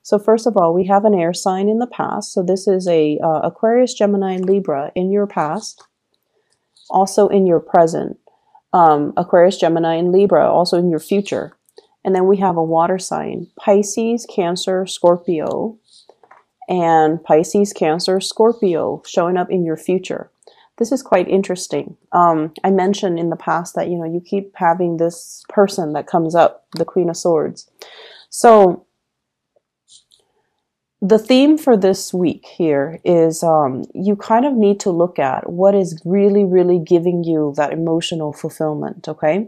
So first of all, we have an air sign in the past. So this is a Aquarius, Gemini, and Libra in your past. Also in your present. Aquarius, Gemini, and Libra, also in your future. And then we have a water sign, Pisces, Cancer, Scorpio, and Pisces, Cancer, Scorpio showing up in your future. This is quite interesting. I mentioned in the past that, you keep having this person that comes up, the Queen of Swords. So the theme for this week here is you kind of need to look at what is really, really giving you that emotional fulfillment, okay?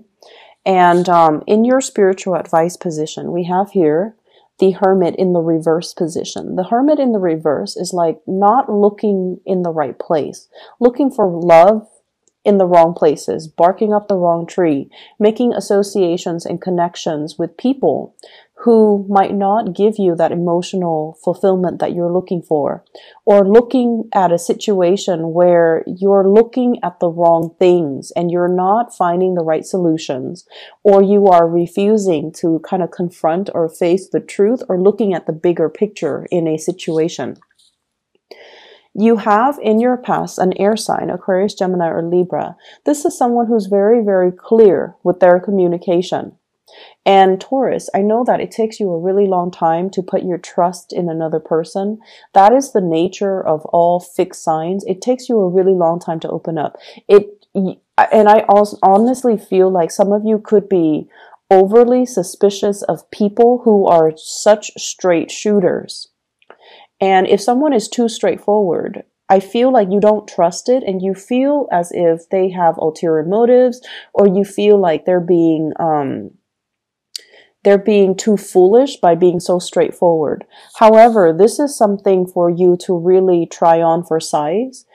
And in your spiritual advice position, we have here the Hermit in the reverse position. The Hermit in the reverse is like not looking in the right place, looking for love in the wrong places, barking up the wrong tree, making associations and connections with people who might not give you that emotional fulfillment that you're looking for, or looking at a situation where you're looking at the wrong things and you're not finding the right solutions, or you are refusing to kind of confront or face the truth or looking at the bigger picture in a situation. You have in your past an air sign, Aquarius, Gemini, or Libra. This is someone who's very, very clear with their communication. And Taurus, I know that it takes you a really long time to put your trust in another person. That is the nature of all fixed signs. It takes you a really long time to open up. And I also honestly feel like some of you could be overly suspicious of people who are such straight shooters. And if someone is too straightforward, I feel like you don't trust it, and you feel as if they have ulterior motives, or you feel like they're being too foolish by being so straightforward. However, this is something for you to really try on for size.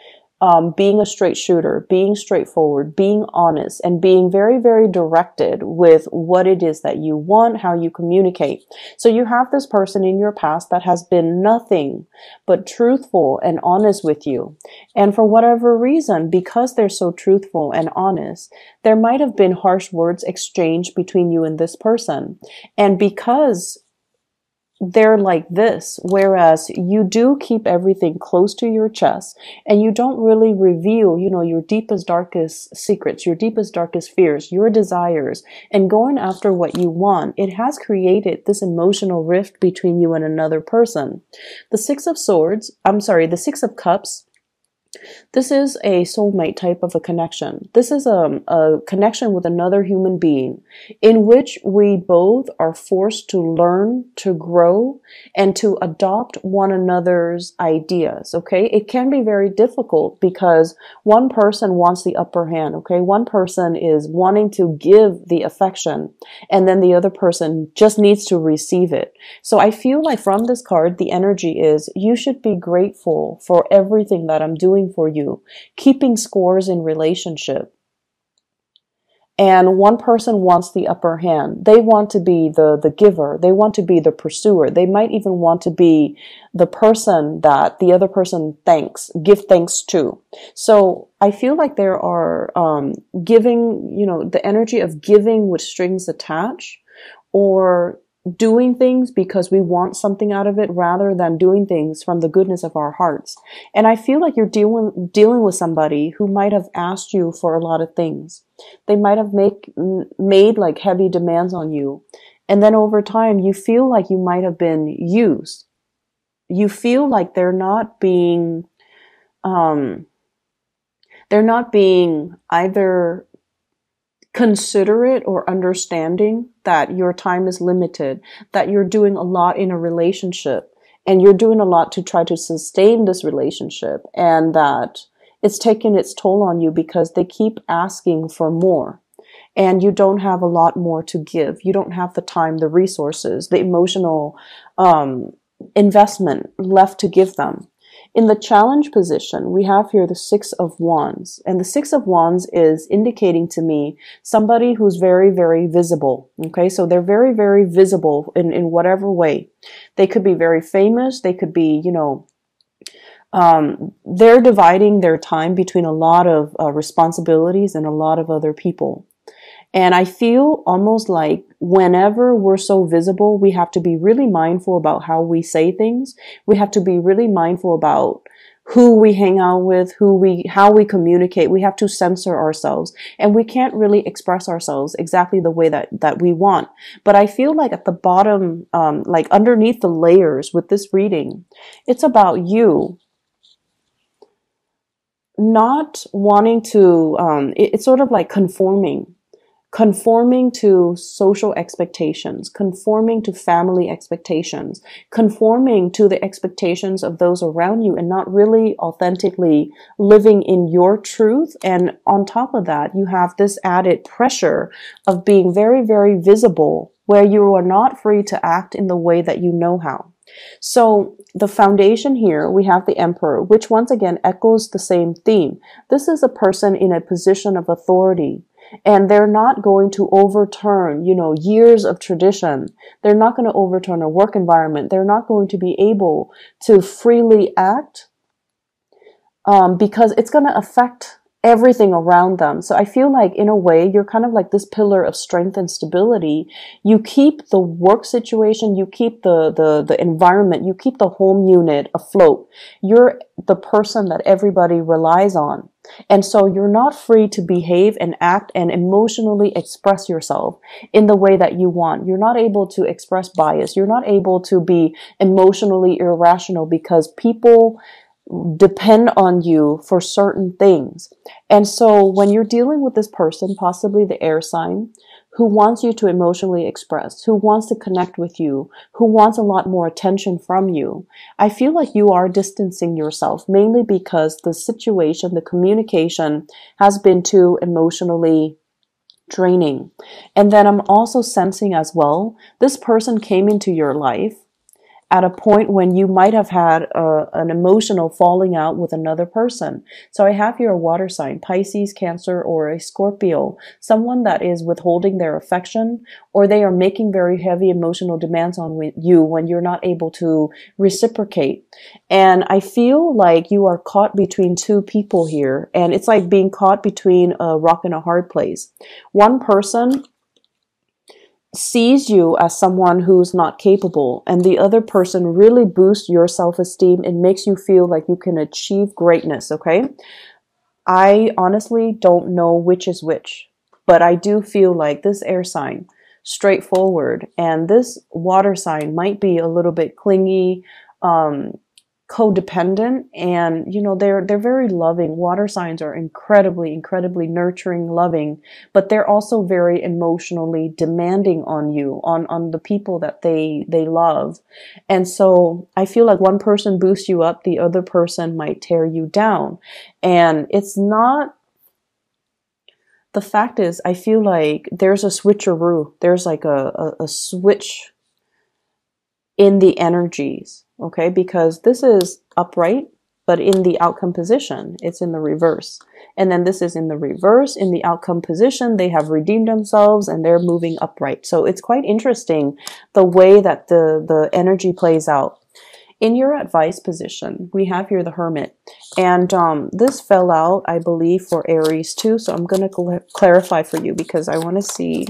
Being a straight shooter, being straightforward, being honest, and being very, very directed with what it is that you want, how you communicate. So you have this person in your past that has been nothing but truthful and honest with you. And for whatever reason, because they're so truthful and honest, there might have been harsh words exchanged between you and this person. And because they're like this, whereas you do keep everything close to your chest and you don't really reveal, your deepest, darkest secrets, your deepest, darkest fears, your desires, and going after what you want, it has created this emotional rift between you and another person. The Six of Cups, this is a soulmate type of a connection. This is a connection with another human being in which we both are forced to learn, to grow, and to adopt one another's ideas, okay? It can be very difficult because one person wants the upper hand, okay? One person is wanting to give the affection, and then the other person just needs to receive it. So I feel like from this card, the energy is you should be grateful for everything that I'm doing for you, keeping scores in relationship. And one person wants the upper hand. They want to be the giver. They want to be the pursuer. They might even want to be the person that the other person give thanks to. So I feel like there are giving, the energy of giving with strings attached, or doing things because we want something out of it rather than doing things from the goodness of our hearts. And I feel like you're dealing with somebody who might have asked you for a lot of things. They might have made like heavy demands on you. And then over time, you feel like you might have been used. You feel like they're not being either considerate or understanding that your time is limited, that you're doing a lot in a relationship and you're doing a lot to try to sustain this relationship, and that it's taken its toll on you because they keep asking for more and you don't have a lot more to give. You don't have the time, the resources, the emotional investment left to give them. In the challenge position, we have here the Six of Wands. And the Six of Wands is indicating to me somebody who's very, very visible. Okay, so they're very, very visible in whatever way. They could be very famous. They could be, they're dividing their time between a lot of responsibilities and a lot of other people. And I feel almost like whenever we're so visible, we have to be really mindful about how we say things. We have to be really mindful about who we hang out with, how we communicate. We have to censor ourselves, and we can't really express ourselves exactly the way that we want. But I feel like at the bottom, like underneath the layers with this reading, it's about you not wanting to, it's sort of like conforming to social expectations, conforming to family expectations, conforming to the expectations of those around you, and not really authentically living in your truth. And on top of that, you have this added pressure of being very, very visible, where you are not free to act in the way that you know how. So the foundation here, we have the Emperor, which once again echoes the same theme. This is a person in a position of authority. And they're not going to overturn, years of tradition. They're not going to overturn a work environment. They're not going to be able to freely act because it's going to affect everything around them. So I feel like in a way, you're kind of like this pillar of strength and stability. You keep the work situation, you keep the environment, you keep the home unit afloat. You're the person that everybody relies on. And so you're not free to behave and act and emotionally express yourself in the way that you want. You're not able to express bias. You're not able to be emotionally irrational because people depend on you for certain things. And so when you're dealing with this person, possibly the air sign, who wants you to emotionally express, who wants to connect with you, who wants a lot more attention from you, I feel like you are distancing yourself, mainly because the situation, the communication has been too emotionally draining. And then I'm also sensing as well, this person came into your life at a point when you might have had an emotional falling out with another person. So I have here a water sign, Pisces, Cancer, or a Scorpio, someone that is withholding their affection, or they are making very heavy emotional demands on you when you're not able to reciprocate. And I feel like you are caught between two people here, and it's like being caught between a rock and a hard place. One person sees you as someone who's not capable, and the other person really boosts your self-esteem and makes you feel like you can achieve greatness, okay? I honestly don't know which is which, but I do feel like this air sign, straightforward, and this water sign might be a little bit clingy, codependent, and they're very loving. Water signs are incredibly nurturing, loving, but they're also very emotionally demanding on you, on the people that they love. And so I feel like one person boosts you up, the other person might tear you down. And it's not, the fact is, I feel like there's a switcheroo. There's like a switch in the energies, okay? Because this is upright, but in the outcome position, it's in the reverse. And then this is in the reverse. In the outcome position, they have redeemed themselves and they're moving upright. So it's quite interesting the way that the energy plays out. In your advice position, we have here the Hermit. And this fell out, I believe, for Aries too. So I'm going to clarify for you because I want to see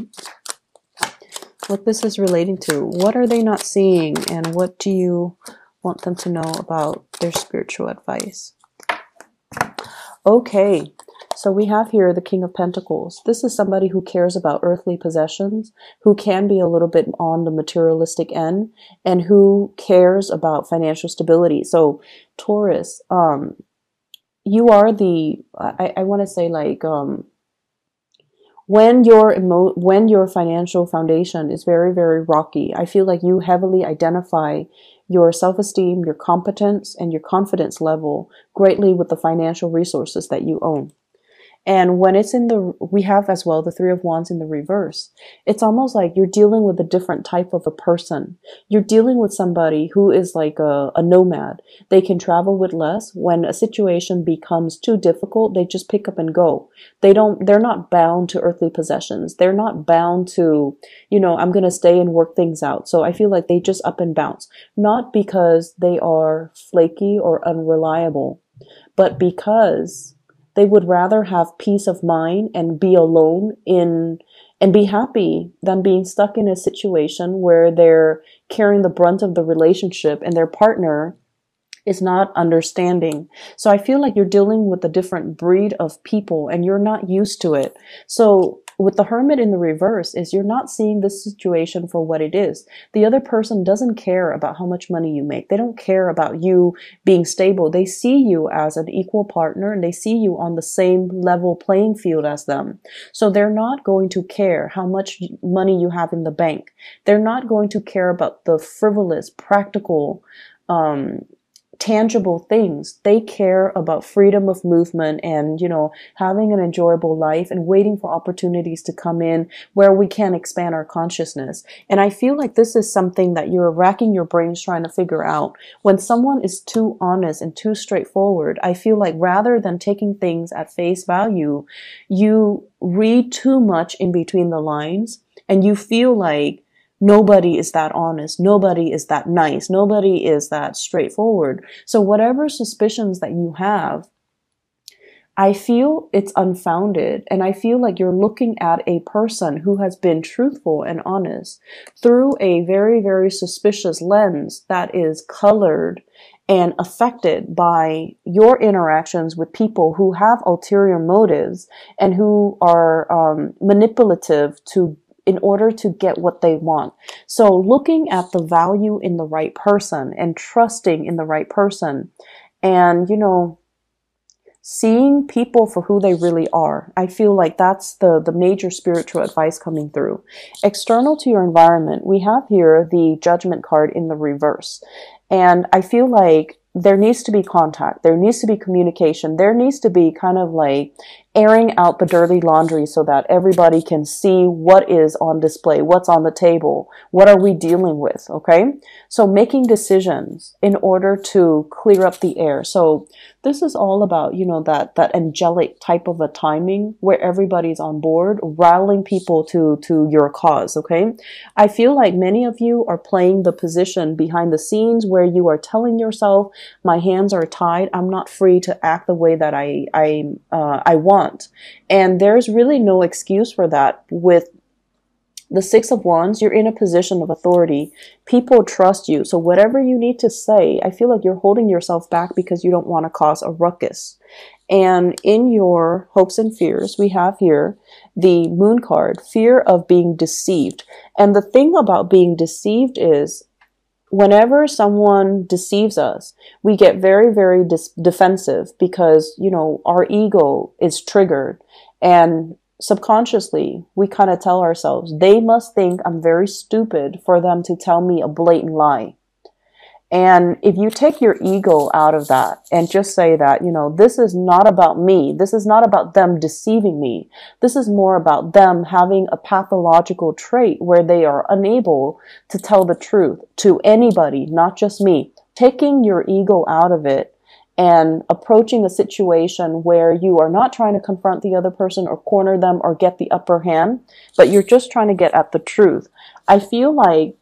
what this is relating to. What are they not seeing, and what do you want them to know about their spiritual advice? Okay, so we have here the King of Pentacles. This is somebody who cares about earthly possessions, who can be a little bit on the materialistic end, and who cares about financial stability. So Taurus, you are the, I want to say like, when your financial foundation is very, very rocky, I feel like you heavily identify your self-esteem, your competence, and your confidence level greatly with the financial resources that you own. And when it's we have as well the Three of Wands in the reverse. It's almost like you're dealing with a different type of a person. You're dealing with somebody who is like a nomad. They can travel with less. When a situation becomes too difficult, they just pick up and go. They're not bound to earthly possessions. They're not bound to, I'm going to stay and work things out. So I feel like they just up and bounce. Not because they are flaky or unreliable, but because they would rather have peace of mind and be alone and be happy than being stuck in a situation where they're carrying the brunt of the relationship and their partner is not understanding. So I feel like you're dealing with a different breed of people and you're not used to it. So with the Hermit in the reverse is you're not seeing this situation for what it is. The other person doesn't care about how much money you make. They don't care about you being stable. They see you as an equal partner and they see you on the same level playing field as them. So they're not going to care how much money you have in the bank. They're not going to care about the frivolous, practical, tangible things. They care about freedom of movement and, having an enjoyable life and waiting for opportunities to come in where we can expand our consciousness. And I feel like this is something that you're racking your brains trying to figure out. When someone is too honest and too straightforward, I feel like rather than taking things at face value, you read too much in between the lines and you feel like nobody is that honest. Nobody is that nice. Nobody is that straightforward. So whatever suspicions that you have, I feel it's unfounded. And I feel like you're looking at a person who has been truthful and honest through a very, very suspicious lens that is colored and affected by your interactions with people who have ulterior motives and who are manipulative in order to get what they want. So looking at the value in the right person and trusting in the right person and, seeing people for who they really are. I feel like that's the major spiritual advice coming through. External to your environment, we have here the Judgment card in the reverse. And I feel like there needs to be contact. There needs to be communication. There needs to be kind of like airing out the dirty laundry so that everybody can see what is on display, what's on the table, what are we dealing with, okay? So making decisions in order to clear up the air. So this is all about, that angelic type of a timing where everybody's on board, rallying people to your cause, okay? I feel like many of you are playing the position behind the scenes where you are telling yourself, my hands are tied, I'm not free to act the way that I want. And there's really no excuse for that. With the Six of Wands, you're in a position of authority. People trust you. So whatever you need to say, I feel like you're holding yourself back because you don't want to cause a ruckus. And in your hopes and fears, we have here the Moon card, fear of being deceived. And the thing about being deceived is, whenever someone deceives us, we get very, very defensive because, our ego is triggered. And subconsciously, we kind of tell ourselves, they must think I'm very stupid for them to tell me a blatant lie. And if you take your ego out of that and just say that, this is not about me. This is not about them deceiving me. This is more about them having a pathological trait where they are unable to tell the truth to anybody, not just me. Taking your ego out of it and approaching a situation where you are not trying to confront the other person or corner them or get the upper hand, but you're just trying to get at the truth. I feel like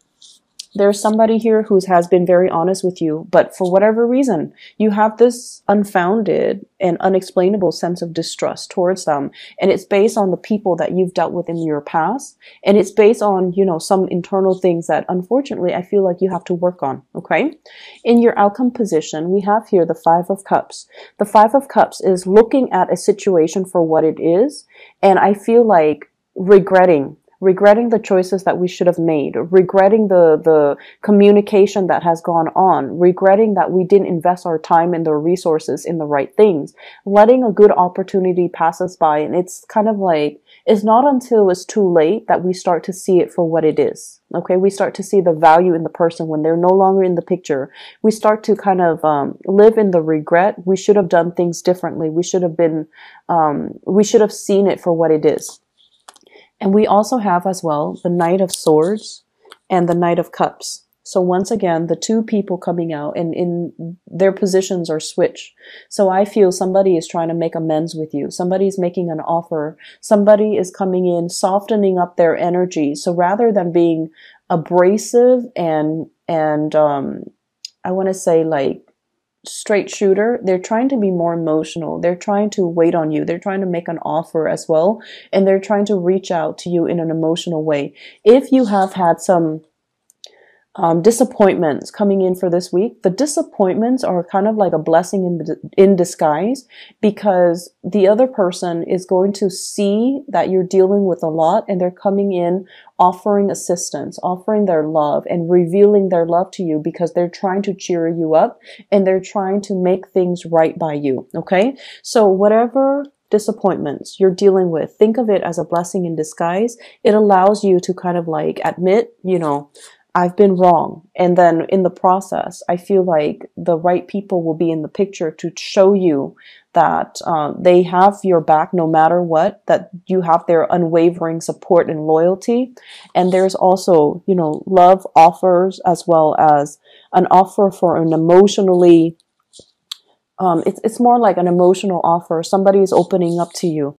there's somebody here who has been very honest with you, but for whatever reason, you have this unfounded and unexplainable sense of distrust towards them. And it's based on the people that you've dealt with in your past. And it's based on, some internal things that unfortunately I feel like you have to work on. Okay. In your outcome position, we have here the Five of Cups. The Five of Cups is looking at a situation for what it is. And I feel like regretting the choices that we should have made, regretting the communication that has gone on, regretting that we didn't invest our time and the resources in the right things, letting a good opportunity pass us by. And it's kind of like, it's not until it's too late that we start to see it for what it is. Okay, we start to see the value in the person when they're no longer in the picture. We start to kind of live in the regret. We should have done things differently. We should have seen it for what it is. And we also have as well the Knight of Swords and the Knight of Cups. So once again, the two people coming out and in their positions are switched. So I feel somebody is trying to make amends with you. Somebody's making an offer. Somebody is coming in, softening up their energy. So rather than being abrasive and I want to say like straight shooter, they're trying to be more emotional. They're trying to wait on you. They're trying to make an offer as well. And they're trying to reach out to you in an emotional way. If you have had some disappointments coming in for this week, the disappointments are kind of like a blessing in disguise, because the other person is going to see that you're dealing with a lot, and they're coming in offering assistance, offering their love, and revealing their love to you, because they're trying to cheer you up and they're trying to make things right by you. Okay. So whatever disappointments you're dealing with, think of it as a blessing in disguise. It allows you to kind of like admit, I've been wrong. And then in the process, I feel like the right people will be in the picture to show you that they have your back no matter what, that you have their unwavering support and loyalty. And there's also, love offers, as well as an offer for an emotionally, it's more like an emotional offer. Somebody is opening up to you.